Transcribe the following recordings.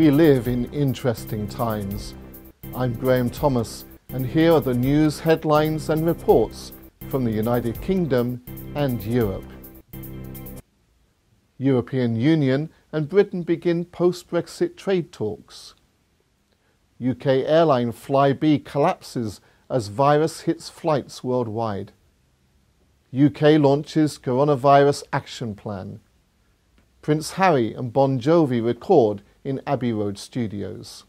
We live in interesting times. I'm Graham Thomas, and here are the news headlines and reports from the United Kingdom and Europe. European Union and Britain begin post-Brexit trade talks. UK airline Flybe collapses as virus hits flights worldwide. UK launches coronavirus action plan. Prince Harry and Bon Jovi record in Abbey Road Studios.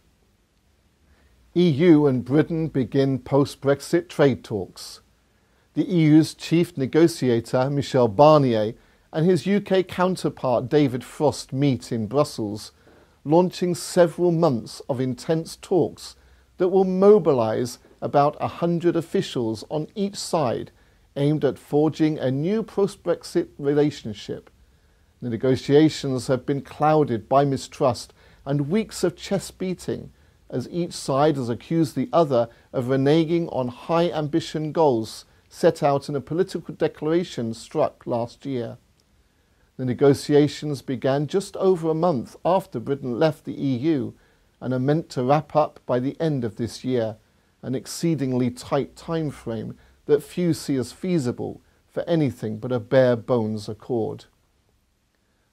EU and Britain begin post-Brexit trade talks. The EU's chief negotiator, Michel Barnier, and his UK counterpart, David Frost, meet in Brussels, launching several months of intense talks that will mobilise about 100 officials on each side aimed at forging a new post-Brexit relationship. The negotiations have been clouded by mistrust and weeks of chest beating, as each side has accused the other of reneging on high ambition goals set out in a political declaration struck last year. The negotiations began just over a month after Britain left the EU and are meant to wrap up by the end of this year, an exceedingly tight time frame that few see as feasible for anything but a bare bones accord.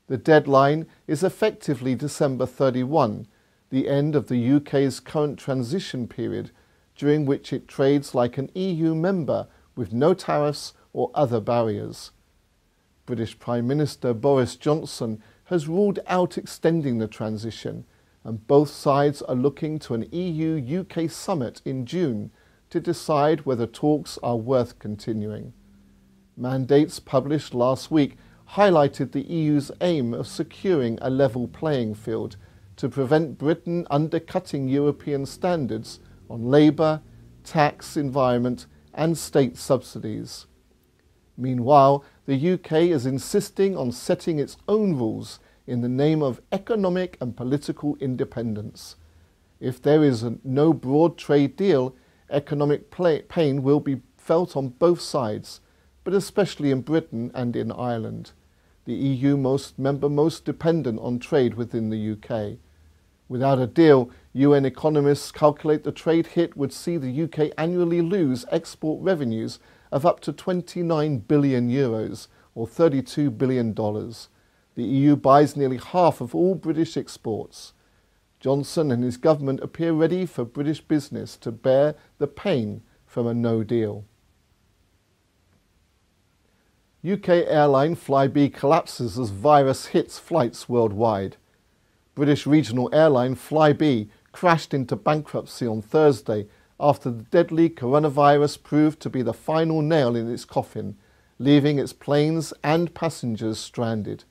The deadline is effectively December 31, the end of the UK's current transition period, during which it trades like an EU member with no tariffs or other barriers. British Prime Minister Boris Johnson has ruled out extending the transition, and both sides are looking to an EU-UK summit in June to decide whether talks are worth continuing. Mandates published last week highlighted the EU's aim of securing a level playing field to prevent Britain undercutting European standards on labour, tax, environment and state subsidies. Meanwhile, the UK is insisting on setting its own rules in the name of economic and political independence. If there is no broad trade deal, economic pain will be felt on both sides, but especially in Britain and in Ireland, the EU member most dependent on trade within the UK. Without a deal, UN economists calculate the trade hit would see the UK annually lose export revenues of up to €29 billion, or $32 billion. The EU buys nearly half of all British exports. Johnson and his government appear ready for British business to bear the pain from a no deal. UK airline Flybe collapses as virus hits flights worldwide. British regional airline Flybe crashed into bankruptcy on Thursday after the deadly coronavirus proved to be the final nail in its coffin, leaving its planes and passengers stranded.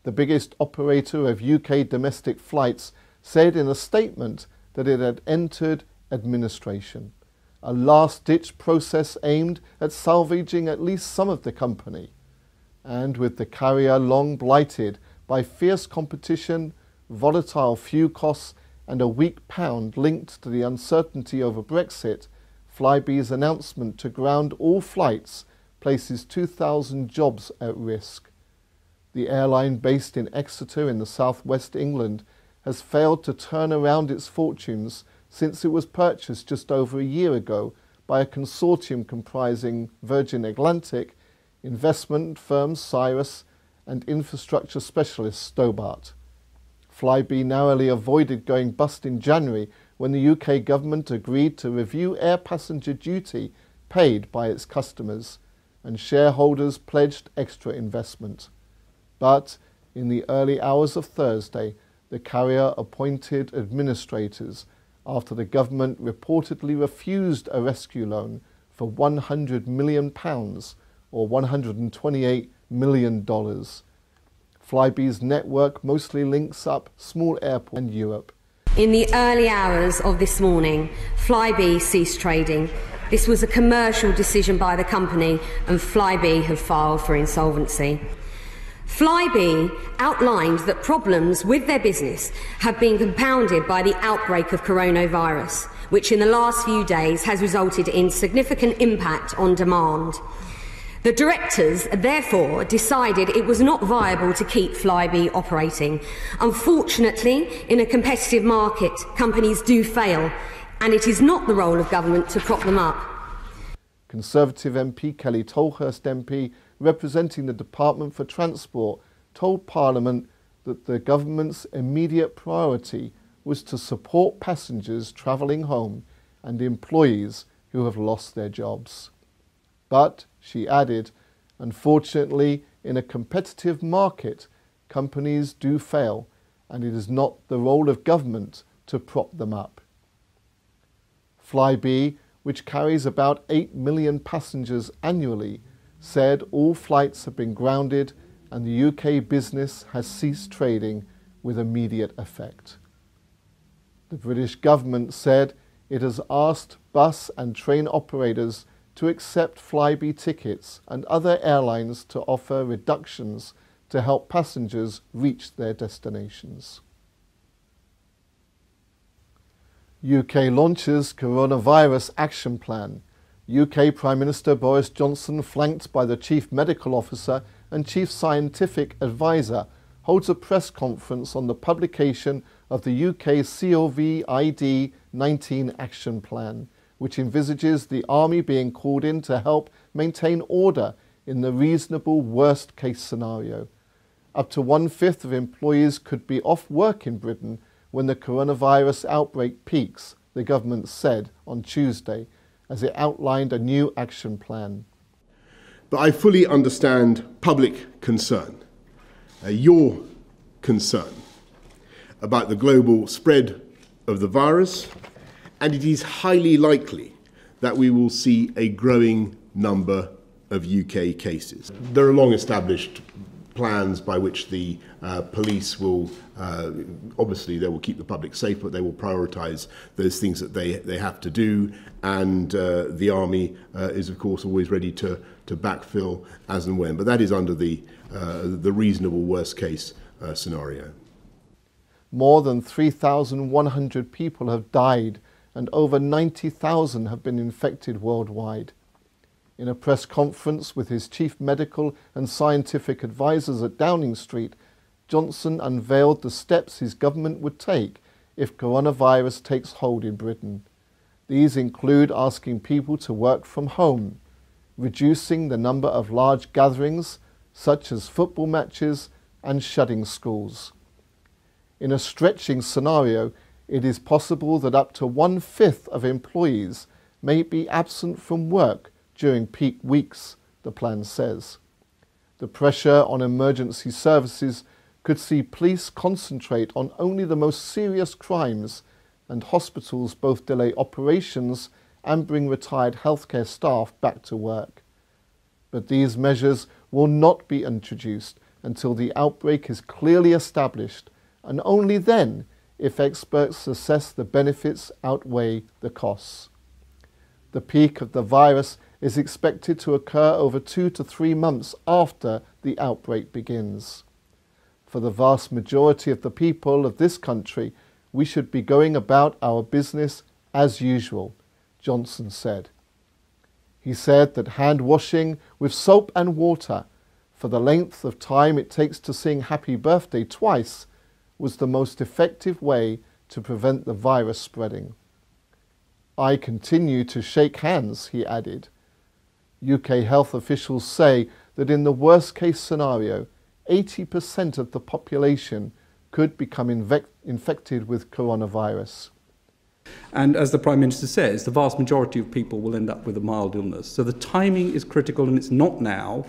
The biggest operator of UK domestic flights said in a statement that it had entered administration, a last-ditch process aimed at salvaging at least some of the company. And with the carrier long blighted by fierce competition, volatile fuel costs and a weak pound linked to the uncertainty over Brexit, Flybe's announcement to ground all flights places 2,000 jobs at risk. The airline, based in Exeter in the southwest England, has failed to turn around its fortunes since it was purchased just over a year ago by a consortium comprising Virgin Atlantic, investment firm Cyrus and infrastructure specialist Stobart. Flybe narrowly avoided going bust in January when the UK government agreed to review air passenger duty paid by its customers, and shareholders pledged extra investment. But in the early hours of Thursday, the carrier appointed administrators after the government reportedly refused a rescue loan for £100 million, or $128 million. Flybe's network mostly links up small airports in Europe. In the early hours of this morning, Flybe ceased trading. This was a commercial decision by the company, and Flybe have filed for insolvency. Flybe outlined that problems with their business have been compounded by the outbreak of coronavirus, which in the last few days has resulted in significant impact on demand. The directors, therefore, decided it was not viable to keep Flybe operating. Unfortunately, in a competitive market, companies do fail, and it is not the role of government to prop them up. Conservative MP Kelly Tolhurst MP, representing the Department for Transport, told Parliament that the government's immediate priority was to support passengers travelling home and employees who have lost their jobs. But, she added, unfortunately, in a competitive market, companies do fail, and it is not the role of government to prop them up. Flybe, which carries about 8 million passengers annually, said all flights have been grounded and the UK business has ceased trading with immediate effect. The British government said it has asked bus and train operators to accept Flybe tickets and other airlines to offer reductions to help passengers reach their destinations. UK launches coronavirus action plan. UK Prime Minister Boris Johnson, flanked by the Chief Medical Officer and Chief Scientific Advisor, holds a press conference on the publication of the UK COVID-19 action plan, which envisages the army being called in to help maintain order in the reasonable worst-case scenario. Up to 1/5 of employees could be off work in Britain when the coronavirus outbreak peaks, the government said on Tuesday, as it outlined a new action plan. But I fully understand public concern, your concern about the global spread of the virus, and it is highly likely that we will see a growing number of UK cases. There are long-established plans by which the police will, obviously they will keep the public safe, but they will prioritise those things that they have to do, and the army is of course always ready to backfill as and when, but that is under the reasonable worst case scenario. More than 3,100 people have died and over 90,000 have been infected worldwide. In a press conference with his chief medical and scientific advisors at Downing Street, Johnson unveiled the steps his government would take if coronavirus takes hold in Britain. These include asking people to work from home, reducing the number of large gatherings, such as football matches, and shutting schools. In a stretching scenario, it is possible that up to 1/5 of employees may be absent from work during peak weeks, the plan says. The pressure on emergency services could see police concentrate on only the most serious crimes, and hospitals both delay operations and bring retired healthcare staff back to work. But these measures will not be introduced until the outbreak is clearly established, and only then if experts assess the benefits outweigh the costs. The peak of the virus is expected to occur over 2 to 3 months after the outbreak begins. For the vast majority of the people of this country, we should be going about our business as usual, Johnson said. He said that hand washing with soap and water for the length of time it takes to sing Happy Birthday twice was the most effective way to prevent the virus spreading. I continue to shake hands, he added. UK health officials say that in the worst case scenario, 80% of the population could become infected with coronavirus. And as the Prime Minister says, the vast majority of people will end up with a mild illness. So the timing is critical, and it's not now,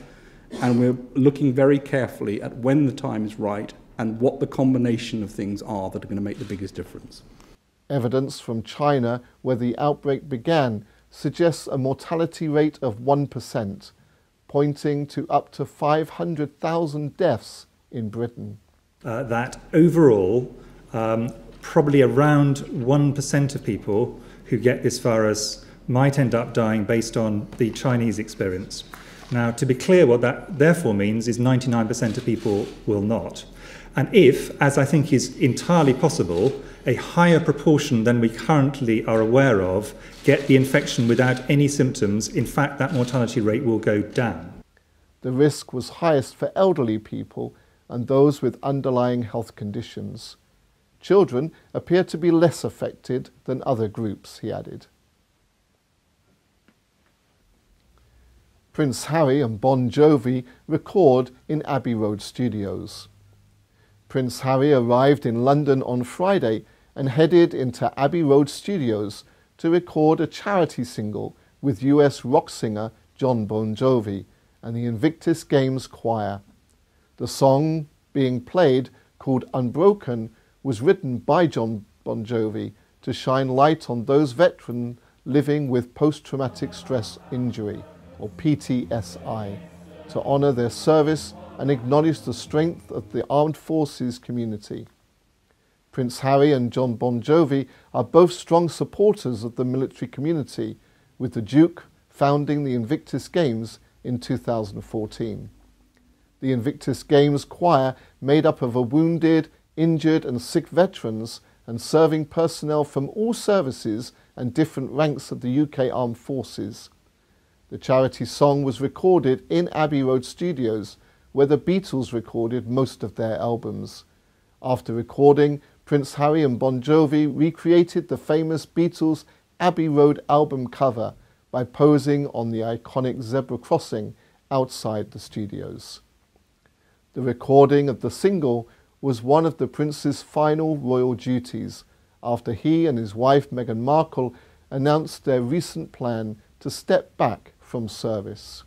and we're looking very carefully at when the time is right and what the combination of things are that are going to make the biggest difference. Evidence from China, where the outbreak began, suggests a mortality rate of 1%, pointing to up to 500,000 deaths in Britain. That overall, probably around 1% of people who get this virus might end up dying based on the Chinese experience. Now, to be clear, what that therefore means is 99% of people will not. And if, as I think is entirely possible, a higher proportion than we currently are aware of get the infection without any symptoms, in fact, that mortality rate will go down. The risk was highest for elderly people and those with underlying health conditions. Children appear to be less affected than other groups, he added. Prince Harry and Bon Jovi record in Abbey Road Studios. Prince Harry arrived in London on Friday and headed into Abbey Road Studios to record a charity single with US rock singer Jon Bon Jovi and the Invictus Games Choir. The song being played, called Unbroken, was written by Jon Bon Jovi to shine light on those veterans living with post-traumatic stress injury, or PTSI, to honour their service and acknowledge the strength of the armed forces community. Prince Harry and Jon Bon Jovi are both strong supporters of the military community, with the Duke founding the Invictus Games in 2014. The Invictus Games Choir, made up of wounded, injured and sick veterans and serving personnel from all services and different ranks of the UK Armed Forces. The charity song was recorded in Abbey Road Studios, where the Beatles recorded most of their albums. After recording, Prince Harry and Bon Jovi recreated the famous Beatles' Abbey Road album cover by posing on the iconic zebra crossing outside the studios. The recording of the single was one of the Prince's final royal duties after he and his wife Meghan Markle announced their recent plan to step back from service.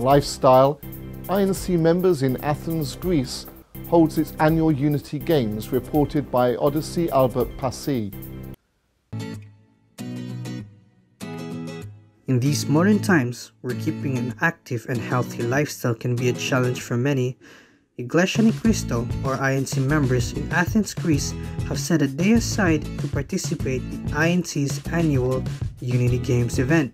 Lifestyle, INC Members in Athens, Greece holds its annual Unity Games, reported by Odyssey Albert Passy. In these modern times, where keeping an active and healthy lifestyle can be a challenge for many, Iglesia Ni Cristo, or INC members in Athens, Greece, have set a day aside to participate in INC's annual Unity Games event,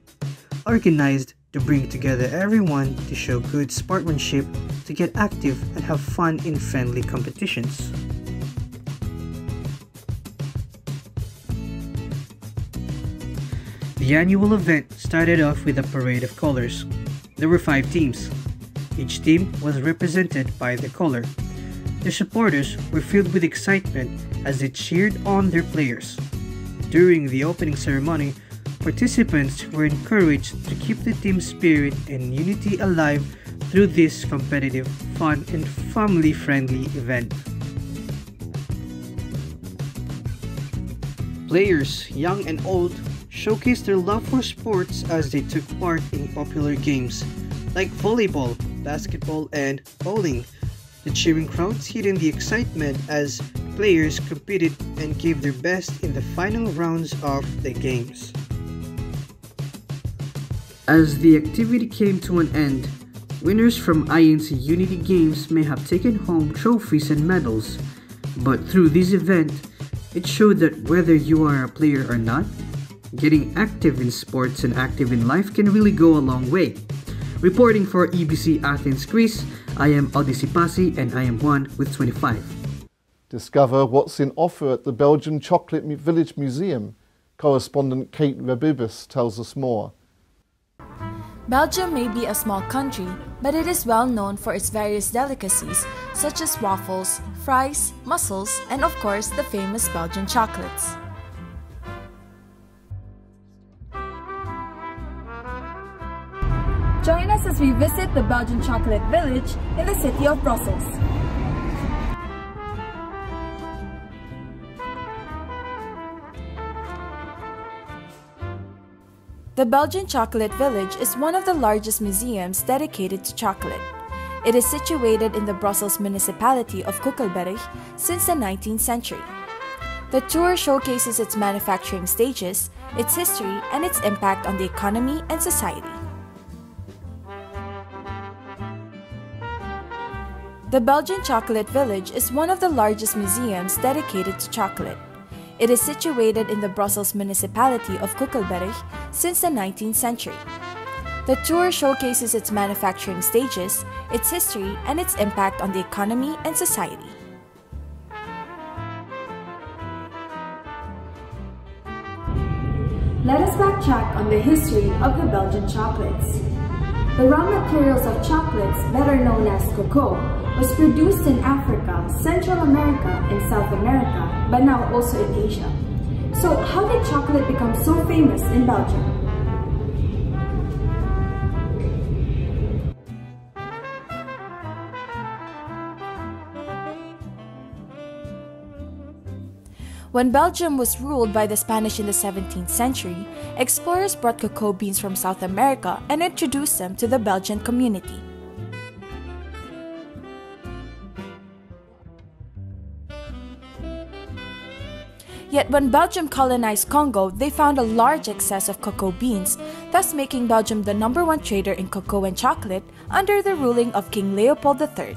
organized to bring together everyone to show good sportsmanship, to get active and have fun in friendly competitions. The annual event started off with a parade of colors. There were 5 teams. Each team was represented by the color. The supporters were filled with excitement as they cheered on their players. During the opening ceremony, participants were encouraged to keep the team spirit and unity alive through this competitive, fun, and family-friendly event. Players, young and old, showcased their love for sports as they took part in popular games like volleyball, basketball, and bowling. The cheering crowds hid the excitement as players competed and gave their best in the final rounds of the games. As the activity came to an end, winners from INC Unity Games may have taken home trophies and medals, but through this event, it showed that whether you are a player or not, getting active in sports and active in life can really go a long way. Reporting for EBC Athens, Greece, I am Odyssey Passy and I am Juan with 25. Discover what's in offer at the Belgian Chocolate Village Museum. Correspondent Kate Rebubis tells us more. Belgium may be a small country, but it is well known for its various delicacies such as waffles, fries, mussels, and of course the famous Belgian chocolates. Join us as we visit the Belgian Chocolate Village in the city of Brussels. The Belgian Chocolate Village is one of the largest museums dedicated to chocolate. It is situated in the Brussels municipality of Koekelberg since the 19th century. The tour showcases its manufacturing stages, its history, and its impact on the economy and society. The Belgian Chocolate Village is one of the largest museums dedicated to chocolate. It is situated in the Brussels municipality of Koekelberg since the 19th century. The tour showcases its manufacturing stages, its history, and its impact on the economy and society. Let us backtrack on the history of the Belgian chocolates. The raw materials of chocolates, better known as cocoa, was produced in Africa, Central America, and South America, but now also in Asia. So how did chocolate become so famous in Belgium? When Belgium was ruled by the Spanish in the 17th century, explorers brought cocoa beans from South America and introduced them to the Belgian community. Yet when Belgium colonized Congo, they found a large excess of cocoa beans, thus making Belgium the #1 trader in cocoa and chocolate under the ruling of King Leopold III.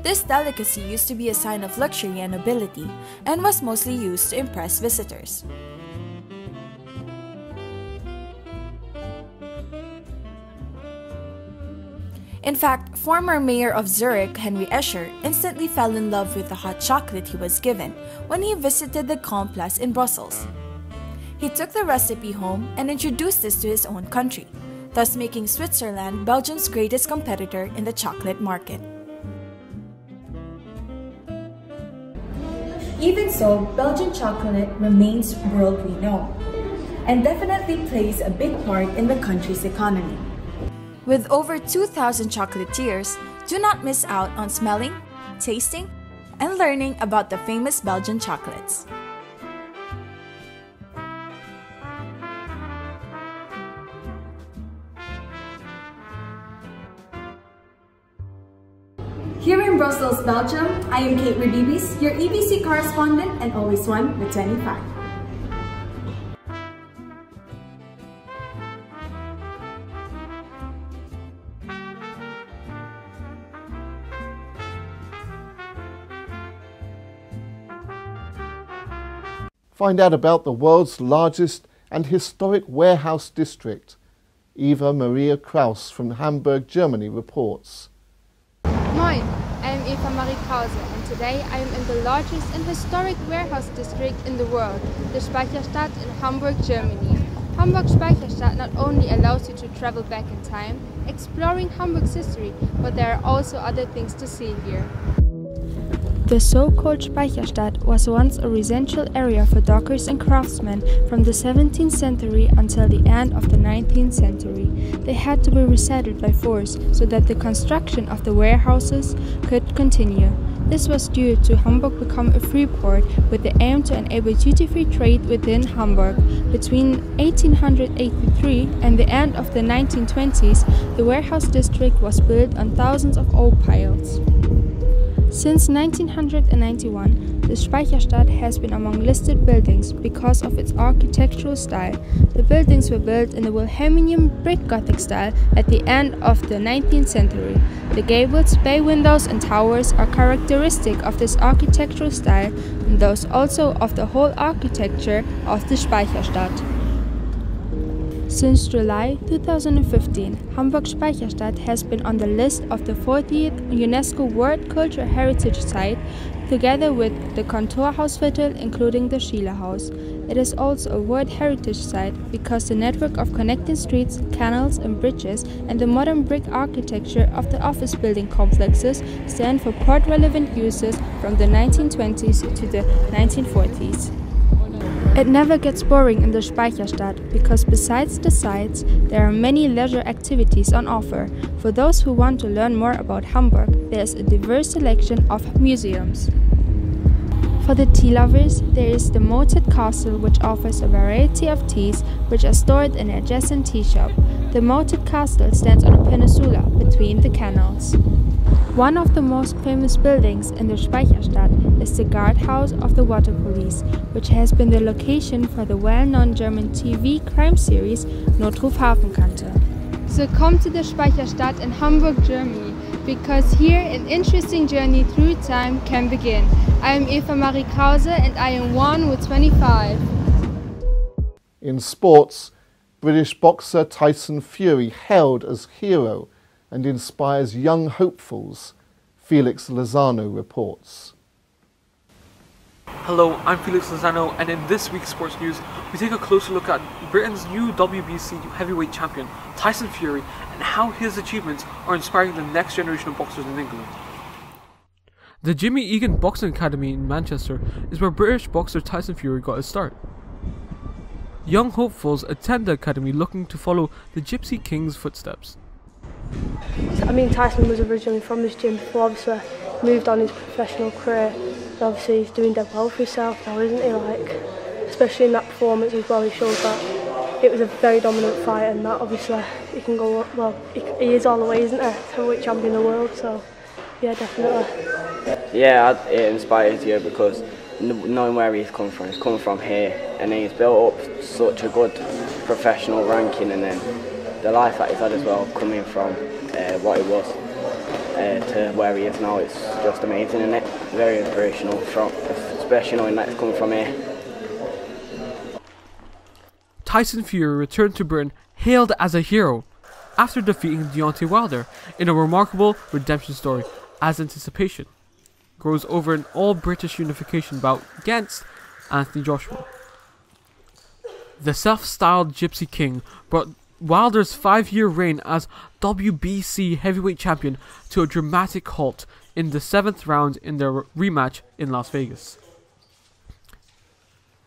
This delicacy used to be a sign of luxury and nobility, and was mostly used to impress visitors. In fact, former mayor of Zurich, Henry Escher, instantly fell in love with the hot chocolate he was given when he visited the Grand Place in Brussels. He took the recipe home and introduced this to his own country, thus making Switzerland Belgium's greatest competitor in the chocolate market. Even so, Belgian chocolate remains world renowned and definitely plays a big part in the country's economy. With over 2,000 chocolatiers, do not miss out on smelling, tasting, and learning about the famous Belgian chocolates. Here in Brussels, Belgium, I am Kate Rebibis, your EBC correspondent and always one with 25. Find out about the world's largest and historic warehouse district. Eva Maria Kraus from Hamburg, Germany reports. Moin, I am Eva Marie Krause and today I am in the largest and historic warehouse district in the world, the Speicherstadt in Hamburg, Germany. Hamburg Speicherstadt not only allows you to travel back in time, exploring Hamburg's history, but there are also other things to see here. The so-called Speicherstadt was once a residential area for dockers and craftsmen from the 17th century until the end of the 19th century. They had to be resettled by force so that the construction of the warehouses could continue. This was due to Hamburg become a free port with the aim to enable duty-free trade within Hamburg. Between 1883 and the end of the 1920s, the warehouse district was built on thousands of oak piles. Since 1991, the Speicherstadt has been among listed buildings because of its architectural style. The buildings were built in the Wilhelminian brick Gothic style at the end of the 19th century. The gables, bay windows and towers are characteristic of this architectural style, and those also of the whole architecture of the Speicherstadt. Since July 2015, Hamburg Speicherstadt has been on the list of the 40th UNESCO World Cultural Heritage Site, together with the Kontorhausviertel, including the Schiele House. It is also a World Heritage Site because the network of connecting streets, canals and bridges and the modern brick architecture of the office building complexes stand for port-relevant uses from the 1920s to the 1940s. It never gets boring in the Speicherstadt because besides the sites, there are many leisure activities on offer. For those who want to learn more about Hamburg, there is a diverse selection of museums. For the tea lovers, there is the Moated Castle, which offers a variety of teas which are stored in an adjacent tea shop. The moated castle stands on a peninsula between the canals. One of the most famous buildings in the Speicherstadt is the guardhouse of the water police, which has been the location for the well-known German TV crime series Notruf Hafenkante. So come to the Speicherstadt in Hamburg, Germany, because here an interesting journey through time can begin. I am Eva Marie Krause and I am 1 with 25. In sports, British boxer Tyson Fury hailed as hero and inspires young hopefuls, Felix Lozano reports. Hello, I'm Felix Lozano, and in this week's sports news, we take a closer look at Britain's new WBC heavyweight champion, Tyson Fury, and how his achievements are inspiring the next generation of boxers in England. The Jimmy Egan Boxing Academy in Manchester is where British boxer Tyson Fury got his start. Young hopefuls attend the academy looking to follow the Gypsy King's footsteps. Tyson was originally from this gym before, obviously moved on his professional career, and obviously he's doing dead well for himself now, isn't he? Especially in that performance as well, he showed that it was a very dominant fight, and that obviously he can go, well, he is all the way, isn't he, heavyweight champion of the world, so yeah, definitely. Yeah, it inspires you because knowing where he's come from here, and then he's built up such a good professional ranking, and then the life that he's had as well, coming from what he was to where he is now, it's just amazing, isn't it? Very inspirational, especially knowing that he's come from here. Tyson Fury returned to Britain hailed as a hero after defeating Deontay Wilder in a remarkable redemption story, as anticipation grows over an all-British unification bout against Anthony Joshua. The self-styled Gypsy King brought Wilder's 5-year reign as WBC heavyweight champion to a dramatic halt in the 7th round in their rematch in Las Vegas.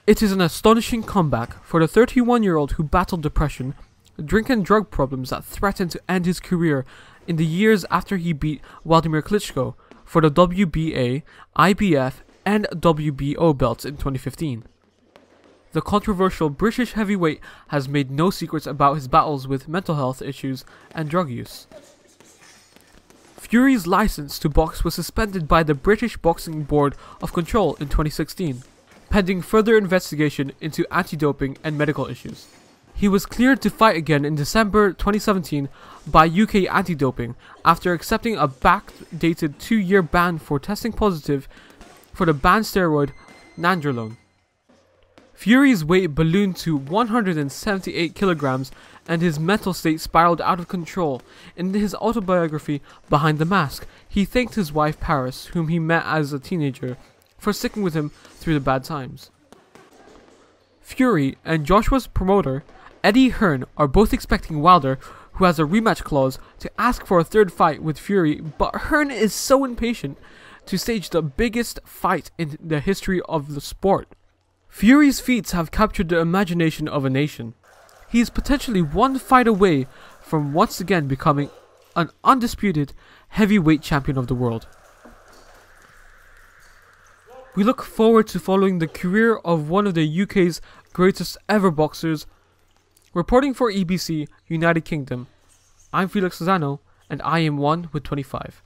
It is an astonishing comeback for the 31-year-old who battled depression, drink and drug problems that threatened to end his career in the years after he beat Wladimir Klitschko for the WBA, IBF and WBO belts in 2015. The controversial British heavyweight has made no secrets about his battles with mental health issues and drug use. Fury's license to box was suspended by the British Boxing Board of Control in 2016, pending further investigation into anti-doping and medical issues. He was cleared to fight again in December 2017 by UK anti-doping after accepting a backdated 2-year ban for testing positive for the banned steroid nandrolone. Fury's weight ballooned to 178 kilograms and his mental state spiraled out of control. In his autobiography, Behind the Mask, he thanked his wife Paris, whom he met as a teenager, for sticking with him through the bad times. Fury and Joshua's promoter, Eddie Hearn, are both expecting Wilder, who has a rematch clause, to ask for a third fight with Fury, but Hearn is so impatient to stage the biggest fight in the history of the sport. Fury's feats have captured the imagination of a nation. He is potentially one fight away from once again becoming an undisputed heavyweight champion of the world. We look forward to following the career of one of the UK's greatest ever boxers. Reporting for EBC, United Kingdom, I'm Felix Lozano, and I am 1 with 25.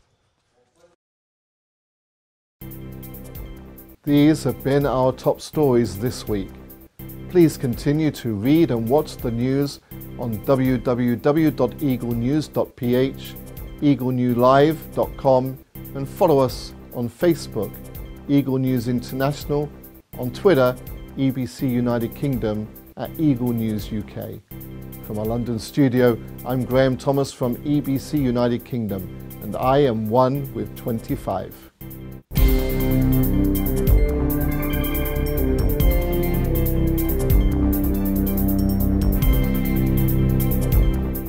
These have been our top stories this week. Please continue to read and watch the news on www.eaglenews.ph, eaglenewlive.com, and follow us on Facebook, Eagle News International, on Twitter, EBC United Kingdom, at Eagle News UK. From our London studio, I'm Graham Thomas from EBC United Kingdom, and I am 1 with 25.